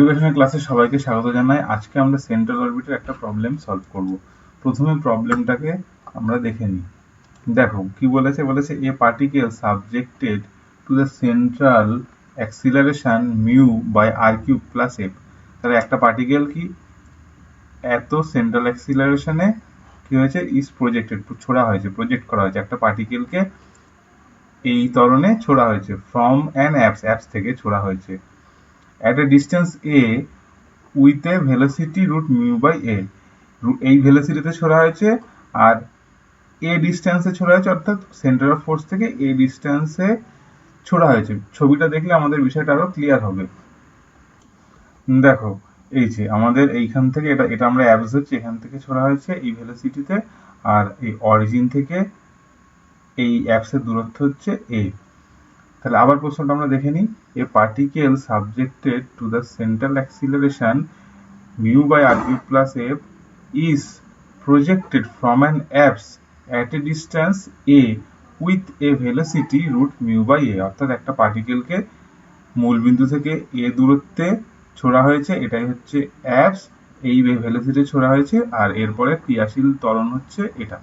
এডুকেশনের ক্লাসে সবাইকে স্বাগত জানাই। আজকে আমরা সেন্ট্রাল অরবিটের একটা প্রবলেম সলভ করব। প্রথমে প্রবলেমটাকে আমরা দেখে নিই। দেখো কি বলেছে, বলেছে a particle subjected to the central acceleration mu by r cube plus F. তাহলে একটা পার্টিকেল কি এত সেন্ট্রাল অ্যাক্সিলারেশনে কি হয়েছে, ইজ প্রজেক্টেড, ছোড়া হয়েছে, প্রজেক্ট করা হয়েছে, একটা পার্টিকেলকে এই ত্বরণে ছোড়া হয়েছে ফ্রম অ্যান অ্যাপস থেকে ছোড়া হয়েছে at a distance a with a velocity root mu by a। এই ভেলোসিটিতে ছোড়া হয়েছে আর a ডিস্টেন্সে ছোড়া হয়েছে, অর্থাৎ সেন্টার অফ ফোর্স থেকে a ডিস্টেন্সে ছোড়া হয়েছে। ছবিটা দেখলে আমাদের বিষয়টা আরো ক্লিয়ার হবে। দেখো এই যে আমাদের এইখান থেকে এটা আমরা অ্যাবস হচ্ছে, এখান থেকে ছোড়া হয়েছে এই ভেলোসিটিতে, আর এই অরিজিন থেকে এই অ্যাপসের দূরত্ব হচ্ছে a। তাহলে আবার প্রশ্নটা আমরা দেখে নিই। A particle subjected to the central acceleration mu by r cube plus f is projected from an apse at a distance a with a velocity root mu by a। অর্থাৎ একটা পার্টিকেলকে মূল বিন্দু থেকে a দূরত্বে ছোড়া হয়েছে, এটাই হচ্ছে অ্যাপস, এই ভেলোসিটি ছোড়া হয়েছে, আর এরপরে ক্রিয়াশীল ত্বরণ হচ্ছে এটা।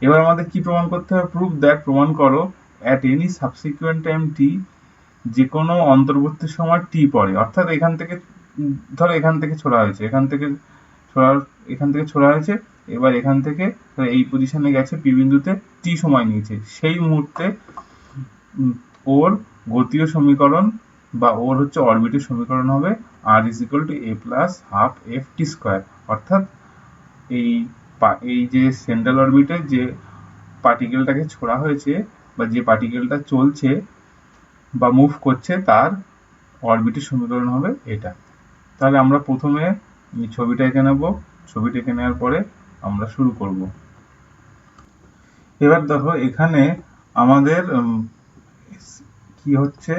এবার আমাদের কি প্রমাণ করতে হবে? প্রুভ দ্যাট, প্রমাণ করো at any subsequent time t, যে কোনো অন্তর্বর্তী সময় t পরে, অর্থাৎ এখান থেকে ধরো এখান থেকে ছোড়া হয়েছে, এখান থেকে ছোড়া হয়েছে, এবার এখান থেকে এই পজিশনে গেছে p বিন্দুতে, t সময় নিয়েছে, সেই মুহূর্তে ওর গতীয় সমীকরণ বা ওর হচ্ছে অরবিটের সমীকরণ হবে r is equal to a plus half f t square। অর্থাৎ এই যে সেন্ট্রাল অরবিটে যে পার্টিকেলটাকে ছোড়া হয়েছে বা যে পার্টিকেলটা চলছে বা মুভ করছে, তার অরবিটের সমীকরণ হবে এটা। তাহলে আমরা প্রথমে ছবিটা এঁকে নেব, ছবিটা এঁকে নেওয়ার পরে আমরা শুরু করব। এবার দেখো এখানে আমাদের কি হচ্ছে,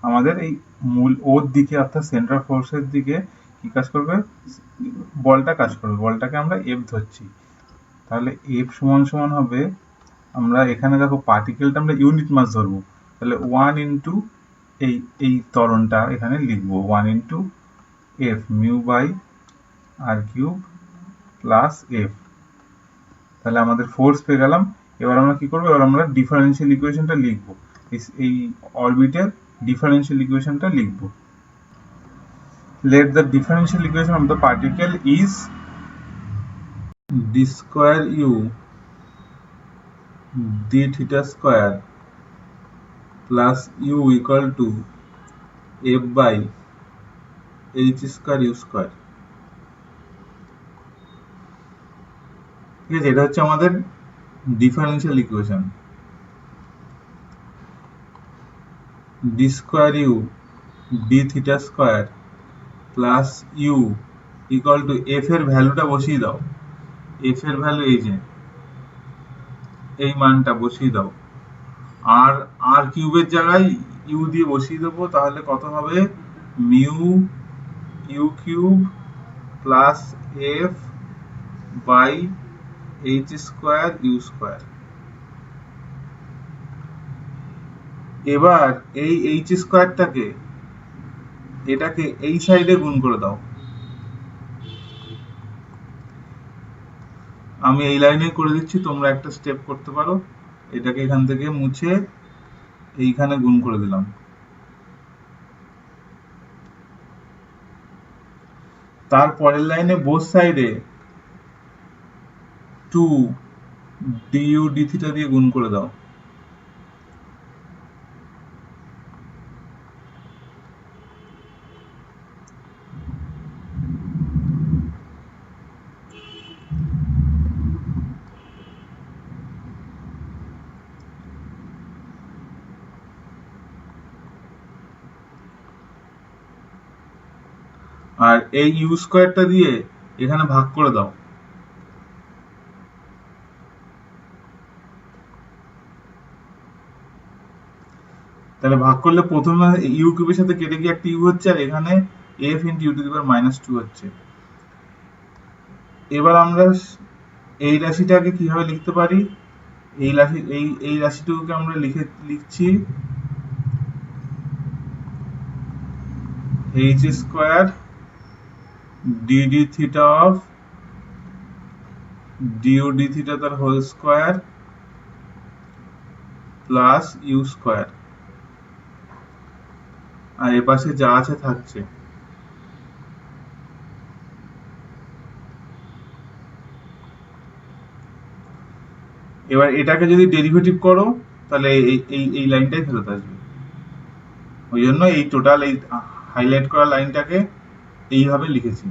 আমাদের এই মূল ওর দিকে অর্থাৎ সেন্ট্রাল ফোর্সের দিকে কি কাজ করবে, বলটা কাজ করবে, বলটাকে আমরা এফ ধরছি। তাহলে এফ সমান সমান হবে, আমরা এখানে দেখো পার্টিকেলটা আমরা ইউনিট মাস ধরবো, তাহলে 1 ইন্টু এই ত্বরণটা এখানে লিখবো 1 into f mu by r cube plus F. তাহলে আমাদের ফোর্স পেয়ে গেলাম। এবার আমরা কি করবো, এবার আমরা ডিফারেন্সিয়াল ইকুয়েশনটা লিখবো, এই অরবিটের ডিফারেন্সিয়াল ইকুয়েশনটা লিখবো। Let the differential equation of the particle is d square u d theta square plus u equal to f by h square u square। ঠিক আছে, এটা হচ্ছে আমাদের differential equation. d square u d theta square plus u equal to f এর ভ্যালুটা বসিয়ে দাও, f এর ভ্যালু এই যে এই মানটা বসিয়ে দাও, আর আর কিউবের জায়গায় ইউ দিয়ে বসিয়ে দেবো, তাহলে কত হবে, mu u cube plus f by h square u square. এবার এই এইচ স্কোয়ারটাকে এটাকে এই সাইডে গুণ করে দাও, আমি এই লাইনে করে দিচ্ছি, তোমরা একটা স্টেপ করতে পারো, এটাকে এখান থেকে মুছে এইখানে গুণ করে দিলাম। তারপরের লাইনে বোথ সাইডে 2 du d থিটা দিয়ে গুণ করে দাও। আর এই ইউ স্কোয়ারটা দিয়ে এখানে ভাগ করে দাও। তাহলে ভাগ করলে প্রথমে ইউ কিউবের সাথে কেটে গিয়ে একটা ইউ হচ্ছে, আর এখানে F into u to the power -2 হচ্ছে। এবার আমরা এই রাশিটাকে কিভাবে লিখতে পারি, এই রাশিটুকুকে আমরা লিখছি h square dd theta of du d theta তার whole square plus u square, আর এ পাশে যা আছে থাকছে। এবার এটাকে যদি ডেরিভেটিভ করো তাহলে এই লাইনটাই ফেরত আসবে। ওই জন্য এই টোটাল এই হাইলাইট করা লাইনটাকে এইভাবে লিখেছি।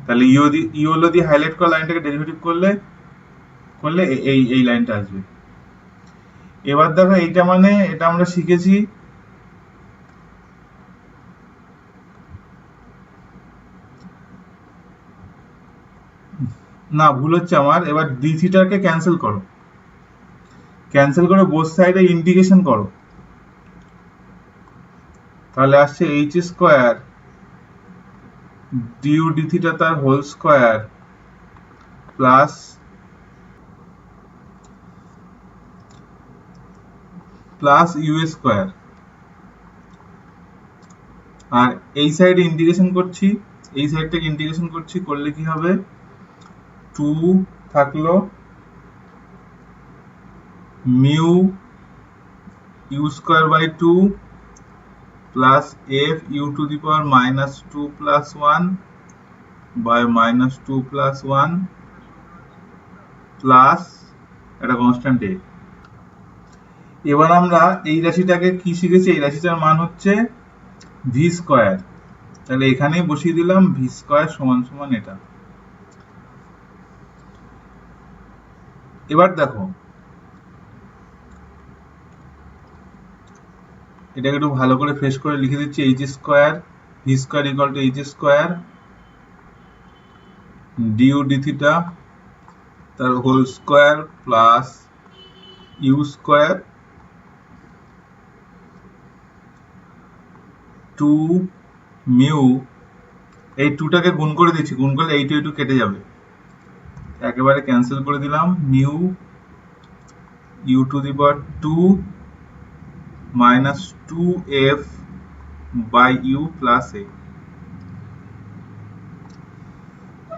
তাহলে ইওলো দিয়ে হাইলাইট করা লাইনটাকে ডেরিভেটিভ করলে করলে এই লাইনটা আসবে। এবার দেখো এইটা মানে এটা আমরা শিখেছি না, ভুল হচ্ছে আমার। এবার ডি থিটাকে ক্যান্সেল করো, ক্যান্সেল করে বোথ সাইডে ইন্টিগ্রেশন করো, তাহলে আসছে h square du d theta তার whole square plus u square, আর এই সাইডে ইন্টিগ্রেশন করছি, এই সাইডটাকে ইন্টিগ্রেশন করছি, করলে কি হবে 2 থাকলো mu u square by 2 plus f u to the power -2 plus 1 by -2 plus 1 plus একটা কনস্ট্যান্ট এ। এবার আমরা এই রাশিটাকে কি শিখেছি, এই রাশিটার মান হচ্ছে ভি স্কয়ার, তাহলে এখানেই বসিয়ে দিলাম ভি স্কয়ার সমান সমান এটা। এবার দেখো এটাকে একটু ভালো করে ফ্রেশ করে লিখে দিচ্ছি, h square v square equal to h square du d theta তার whole square plus u square 2 mu, এই 2টাকে গুণ করে দিচ্ছি, গুণ করলে এই টু কেটে যাবে, একেবারে ক্যান্সেল করে দিলাম, mu u to the power 2 -2f by u plus A.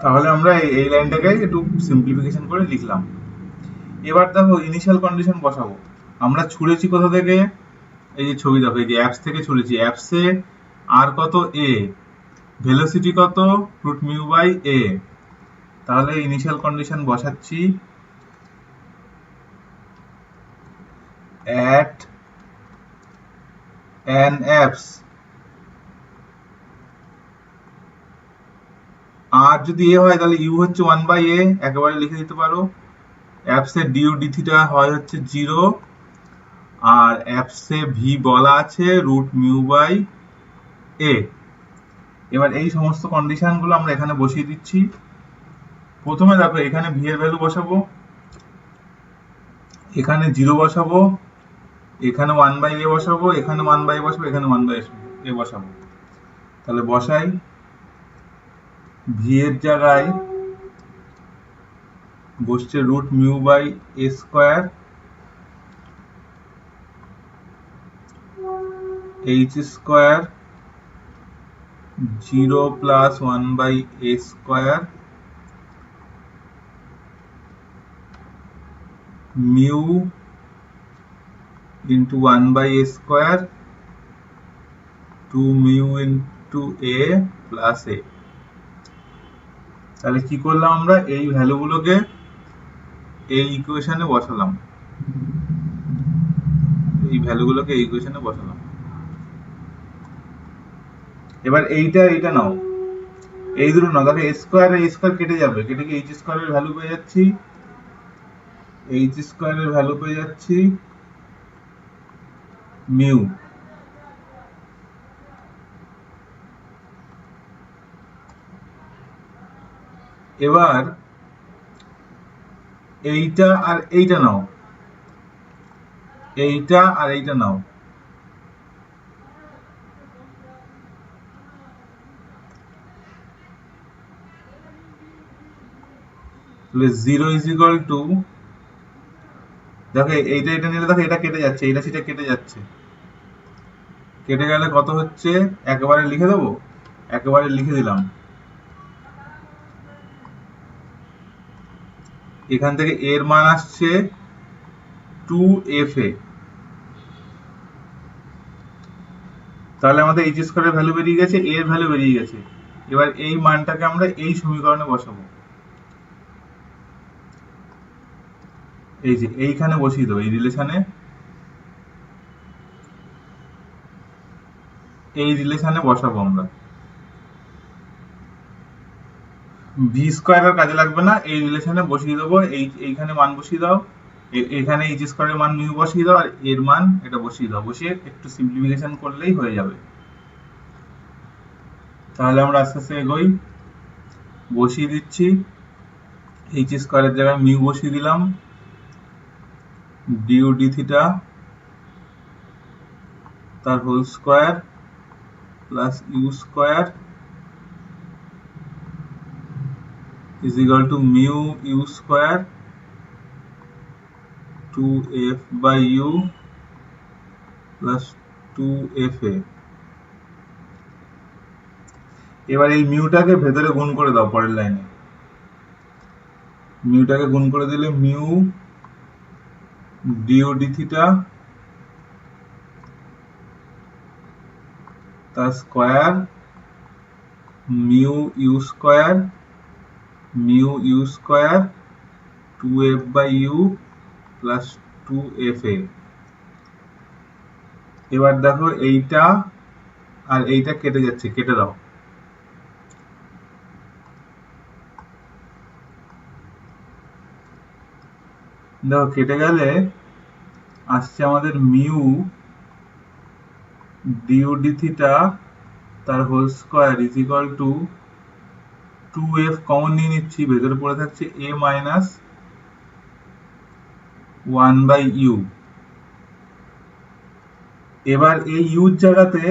তাহলে আমরা এই লাইনটাকে একটু সিম্পলিফিকেশন করে লিখলাম। এবার দেখো ইনিশিয়াল কন্ডিশন বসাবো। আমরা ছুড়েছি কোথা থেকে, এই যে ছবি দেখো, এই যে অ্যাপস থেকে ছুড়েছি, অ্যাপসে আর কত এ, ভেলোসিটি কত রুট মিউ বাই এ। তাহলে ইনিশিয়াল কন্ডিশন বসাচ্ছি, at an apps আর যদি এ হয় তাহলে ইউ হচ্ছে 1 বাই এ, একেবারে লিখে দিতে পারো। অ্যাপস এর ডিউ ডি থিটা হয় হচ্ছে 0, আর অ্যাপস এ ভি বলা আছে রুট মিউ বাই এ। এবার এই সমস্ত কন্ডিশন গুলো আমরা এখানে বসিয়ে দিচ্ছি। প্রথমে দেখো এখানে ভি এর ভ্যালু বসাবো, এখানে 0 বসাবো, এখানে 1 বাই এ বসাবো, এখানে 1 বাই এ বসাবো, এখানে 1 বাই এ বসাবো। তাহলে বসাই, ভি এর জায়গায় বসছে root mu by a square, h square 0 plus 1 by a square mu into 1 by a square 2 mu into a plus a। তাহলে কি করলাম আমরা, এই ভ্যালুগুলোকে এই ইকুয়েশনে বসালাম, এই ভ্যালুগুলোকে এই ইকুয়েশনে বসালাম। এবার এইটা নাও, এই দুটো নাও, দেখো a স্কয়ার আর a স্কয়ার কেটে যাবে, কেটে কি h স্কয়ারের ভ্যালু পেয়ে যাচ্ছি, h স্কয়ারের ভ্যালু পেয়ে যাচ্ছি মিউ। এবার এইটা আর এইটা নাও, এইটা আর এইটা নাও, তাহলে 0 is equal to দেখো এইটা এটা নিলে দেখো এটা কেটে যাচ্ছে, এটা সেটা কেটে যাচ্ছে, কেটে গেলে কত হচ্ছে একেবারে লিখে দেবো, একেবারে লিখে দিলাম। এখান থেকে এর মান আসছে 2fa, তাহলে আমাদের এইচ স্কয়ারের ভ্যালু বেরিয়ে গেছে, এর ভ্যালু বেরিয়ে গেছে। এবার এই মানটাকে আমরা এই সমীকরণে বসাবো, এই যে এইখানে বসিয়ে দেবো, এই রিলেশনে, এই রিলেশনে বসাবো আমরা। ভি স্কয়ার আর কাজে লাগবে না, এই রিলেশনে বসিয়ে দেবো, এইখানে মান বসিয়ে দাও, এখানে এইচ স্কয়ারের মান মিউ বসিয়ে দাও, আর এর মান এটা বসিয়ে দাও, বসিয়ে একটু সিম্পলিফিকেশন করলেই হয়ে যাবে। তাহলে আমরা আস্তে আস্তে এগোই, বসিয়ে দিচ্ছি, এইচ স্কয়ারের জায়গায় মিউ বসিয়ে দিলাম, ডিউ ডি থিটা তার whole square plus u square is equal to mu u square 2f by u plus 2fa। এবার এই মিউটাকে ভেতরে গুণ করে দাও, পরের লাইনে মিউটাকে গুণ করে দিলে মিউ ডিউ ডি থিটা তার square mu u square, mu u square 2f by u plus 2fa। এবার দেখো এইটা আর এইটা কেটে যাচ্ছে, কেটে দাও, দেখো কেটে গেলে আসছে আমাদের মিউ ডিউ ডি থিটা তার whole square is equal to 2f common নিয়ে নিচ্ছি, ভেতরে পড়ে থাকছে a মাইনাস 1 বাই ইউ। এবার এই ইউর জায়গাতে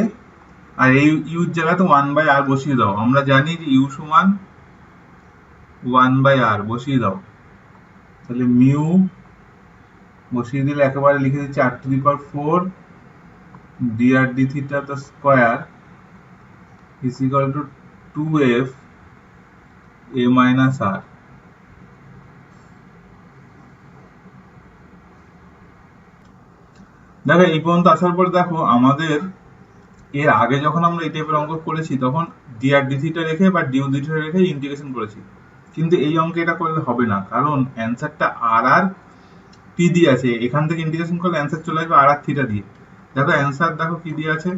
আর এই ইউর জায়গাতে 1 বাই আর বসিয়ে দাও, আমরা জানি যে ইউ সমান 1 বাই আর, বসিয়ে দাও। তাহলে মিউ বসিয়ে দিলে একেবারে লিখে দিচ্ছি r⁴ dr d theta the square is equal to 2f a minus r। দেখো এই পর্যন্ত আসার পর দেখো আমাদের এর আগে যখন আমরা এই টাইপের অঙ্ক করেছি তখন dr d থিটা রেখে বা ডিউ ডি থিটা রেখে ইন্টিগ্রেশন করেছি, কিন্তু এই অঙ্কে এটা করলে হবে না, কারণ অ্যান্সারটা আর আর টি দিয়ে আছে, এখান থেকে ইন্টিগ্রেশন করলে অ্যান্সার চলে আসবে আর আর থিটা দিয়ে। দেখো অ্যান্সার দেখো কি দিয়ে আছে,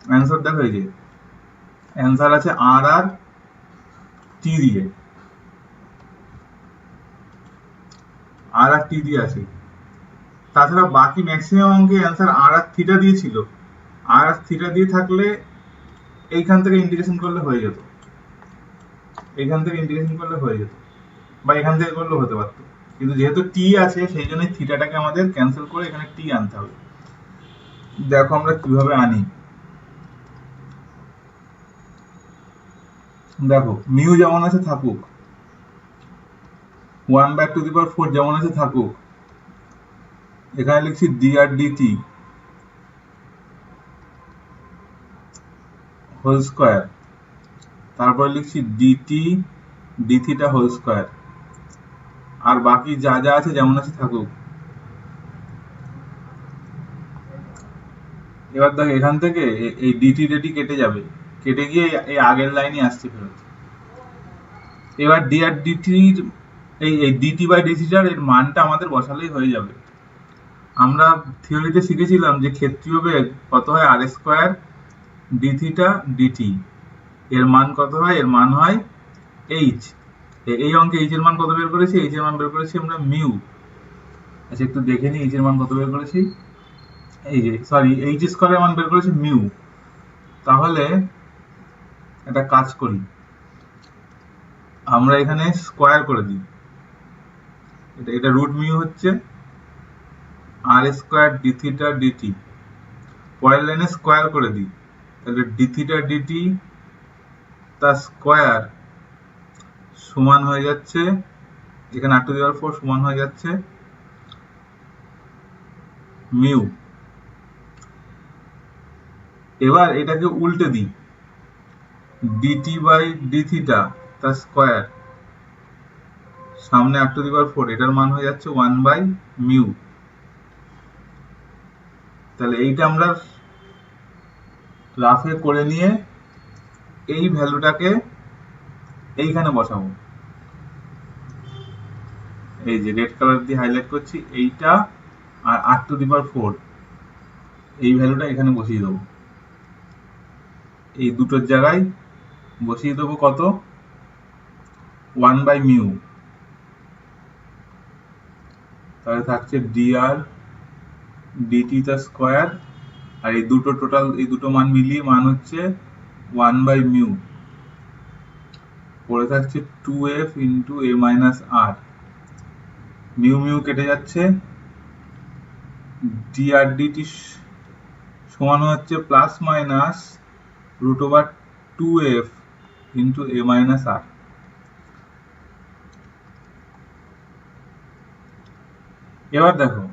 অ্যান্সার দেখো এই যে অ্যান্সার আছে আর আর টি দিয়ে, আর আর টি দিয়ে আছে। তাছাড়া বাকি ম্যাক্সিমাম অঙ্কে অ্যান্সার আর আর থিটা দিয়েছিল, আর আর থিটা দিয়ে থাকলে এইখান থেকে ইন্টিগ্রেশন করলে হয়ে যেত, এইখান থেকে ইন্টিগ্রেশন করলে হয়ে যেত, বা এখান থেকে করলেও হতে পারতো, কিন্তু যেহেতু টি আছে সেই জন্য থিটাটাকে আমাদের ক্যান্সেল করে এখানে টি আনতে হবে। দেখো আমরা কিভাবে আনি, দেখো মিউ যেমন আছে থাকুক, 1/4 যেমন আছে থাকুক, এখানে লিখছি dr dt হোল স্কয়ার, তারপর লিখছি dt d theta whole square, আর বাকি যা যা আছে যেমন আছে থাকুক। এবার দেখো এখান থেকে এই dt dt কেটে যাবে, কেটে গিয়ে এই আগের লাইনে আসছে ফেরত। এবার dr dt এই dt বাই d থিটার এর মানটা আমাদের বসালেই হয়ে যাবে। আমরা থিওরিতে শিখেছিলাম যে ক্ষেত্রীয় বেগ কত হয় আর স্কয়ার ডি থিটা ডিটি, এর মান কত হয়, এর মান হয় এইচ। এই অঙ্কে এইচ এর মান কত বের করেছি, এইচ এর মান বের করেছি আমরা মিউ। আচ্ছা একটু দেখে নিই এইচ এর মান কত বের করেছি, এই যে সরি এইচ স্কয়ারের মান বের করেছি মিউ। তাহলে একটা কাজ করি, আমরা এখানে স্কয়ার করে দিই, এটা রুট মিউ হচ্ছে আর স্কয়ার ডি থিটা ডিটি, পরের লাইনে স্কয়ার করে দিই, তাহলে ডি থিটা ডিটি তার স্কয়ার সমান হয়ে যাচ্ছে, এখানে r⁴ সমান হয়ে যাচ্ছে মিউ। এবার এটাকে উল্টে দিই, ডিটি বাই ডি থিটা তার স্কোয়ার, সামনে r⁴, এটার মান হয়ে যাচ্ছে 1/μ। তাহলে এইটা আমরা রাফে করে নিয়ে এই ভ্যালুটাকে এইখানে বসাবো, এই যে রেড কালার দিয়ে হাইলাইট করছি এইটা, আর r⁴ এই ভ্যালুটা এখানে বসিয়ে দেবো, এই দুটোর জায়গায় বসিয়ে দেবো কত, 1/μ। তাহলে থাকছে dr dt তার স্কোয়ার, আর এই দুটো টোটাল, এই দুটো মান মিলিয়ে মান হচ্ছে 1/μ। পড়ে থাকছে 2f into a minus r, mu mu কেটে যাচ্ছে, dr dt সমান হচ্ছে plus minus √2f into a minus r। এবার দেখো,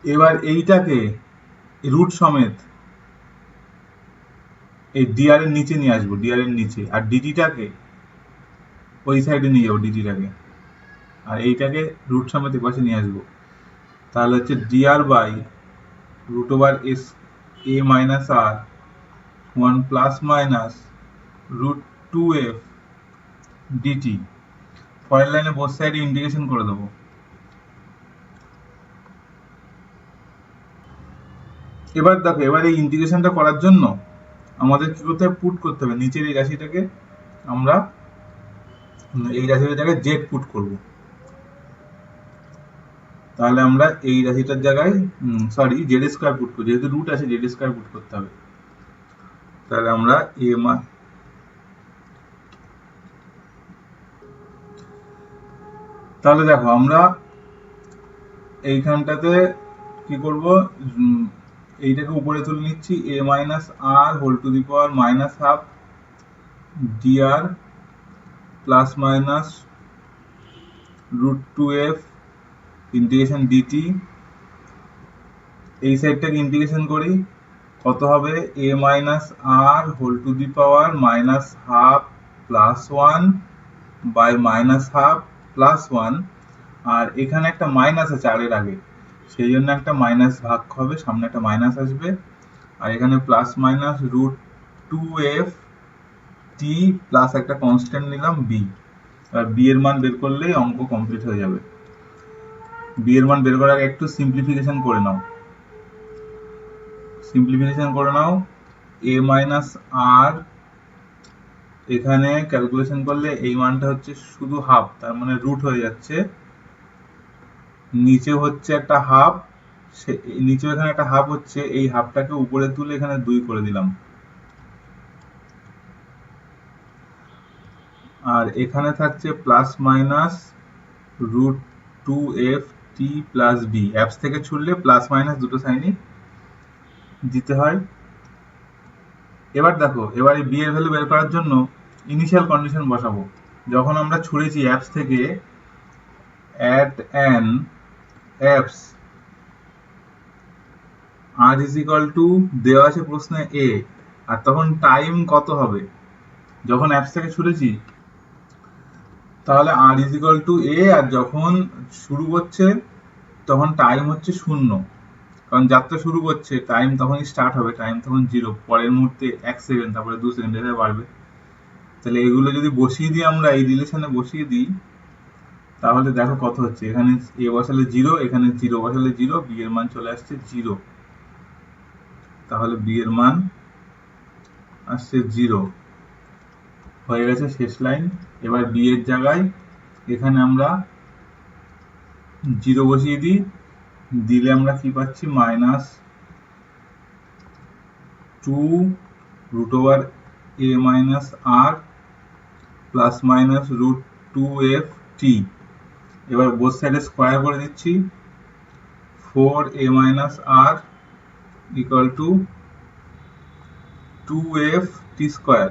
এবার এইটাকে রুট সমেত এই dr এর নিচে নিয়ে আসবো, dr এর নিচে, আর dt-টাকে ওই সাইডে নিয়ে যাবো, dt-টাকে, আর এইটাকে রুট সমেত এই পাশে নিয়ে আসবো। তাহলে হচ্ছে dr by √s a minus r সমান প্লাস মাইনাস √2f dt। পরের লাইনে বোথ সাইডে ইন্টিগ্রেশন করে দেবো। এবার দেখো, এবার এই ইন্টিগ্রেশনটা করার জন্য আমাদের কি করতে হবে, পুট করতে হবে নিচের এই রাশিটাকে, আমরা এই রাশিটার জায়গায় জেড পুট করব। তাহলে আমরা এই রাশিটার জায়গায় জেড স্কোয়ার পুট করব, যেহেতু রুট আছে জেড স্কোয়ার পুট করতে হবে। তাহলে আমরা তাহলে দেখো আমরা এইখানটাতে কি করব, এইটাকে উপরে তুলে নিচ্ছি, a minus r whole to the power minus half dr plus minus √2f integration dt। এই সাইডটাকে ইন্টিগ্রেশন করি, কত হবে, a minus r whole to the power minus half plus 1 by minus half plus 1, আর এখানে একটা মাইনাস আছে আর এর আগে, সেই জন্য একটা মাইনাস ভাগ হবে, সামনে একটা মাইনাস আসবে, আর এখানে plus minus √2f t plus একটা কনস্ট্যান্ট নিলাম b। আর b এর মান বের করলেই অঙ্ক কমপ্লিট হয়ে যাবে। b এর মান বের করার আগে একটু সিম্পলিফিকেশন করে নাও, a মাইনাস r, এখানে ক্যালকুলেশন করলে এই মানটা হচ্ছে শুধু হাফ, তার মানে রুট হয়ে যাচ্ছে, নিচে হচ্ছে একটা হাফ, নিচে এখানে একটা হাফ হচ্ছে, এই হাফটাকে উপরে তুলে এখানে 2 করে দিলাম, আর এখানে থাকছে plus minus √2f t plus b। Apps থেকে ছুড়লে প্লাস মাইনাস দুটো সাইনই দিতে হয়। এবার দেখো, এবার এই b এর ভ্যালু বের করার জন্য ইনিশিয়াল কন্ডিশন বসাবো। যখন আমরা ছুড়েছি অ্যাপস থেকে at an apps r is equal to দেওয়া আছে প্রশ্নে a, আর তখন টাইম কত হবে যখন অ্যাপস থেকে ছুড়েছি, তাহলে r is equal to a, আর যখন শুরু করছে তখন টাইম হচ্ছে 0, কারণ যাত্রা শুরু করছে টাইম তখনই স্টার্ট হবে, টাইম তখন 0, পরের মুহূর্তে 1 সেকেন্ড, তারপরে 2 সেকেন্ড এভাবে বাড়বে। তাহলে এগুলো যদি বসিয়ে দিই, আমরা এই রিলেশনে বসিয়ে দিই, তাহলে দেখো কত হচ্ছে, এখানে a বসালে 0, এখানে 0 বসালে 0, b এর মান চলে আসছে 0, তাহলে b এর মান আসছে 0 হয়ে গেছে শেষ লাইন। এবার b এর জায়গায় এখানে আমরা 0 বসিয়ে দিই, দিলে আমরা কি পাচ্ছি, minus 2√a minus r plus minus √2f t। এবার বোথ সাইডে স্কোয়ার করে দিচ্ছি, 4a minus r equal to 2f t square,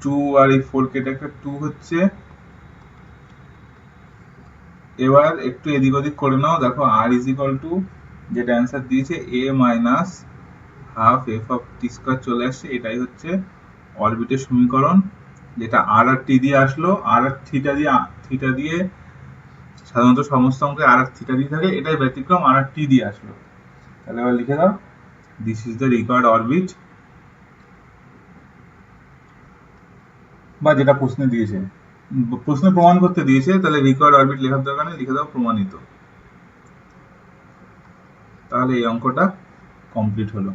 2 আর এই 4 কেটে একটা 2 হচ্ছে, এবার একটু এদিক ওদিক করে নাও, দেখো আর ইজ ইকুয়াল টু যেটা অ্যান্সার দিয়েছে A minus half F of t square চলে আসছে, এটাই হচ্ছে অরবিটের সমীকরণ, যেটা আর আর টি দিয়ে আসলো, আর আর থিটা দিয়ে সাধারণত সমস্ত অঙ্কে আর আর থিটা দিয়ে থাকে, এটাই ব্যতিক্রম আর আর টি দিয়ে আসলো। তাহলে এবার লিখে দাও this is the required orbit, বা যেটা প্রশ্নে দিয়েছে, প্রশ্নে প্রমাণ করতে দিয়েছে, তাহলে রিকোয়ার্ড অরবিট লেখার দরকার নেই, লিখে দাও প্রমাণিত। তাহলে এই অঙ্কটা কমপ্লিট হলো।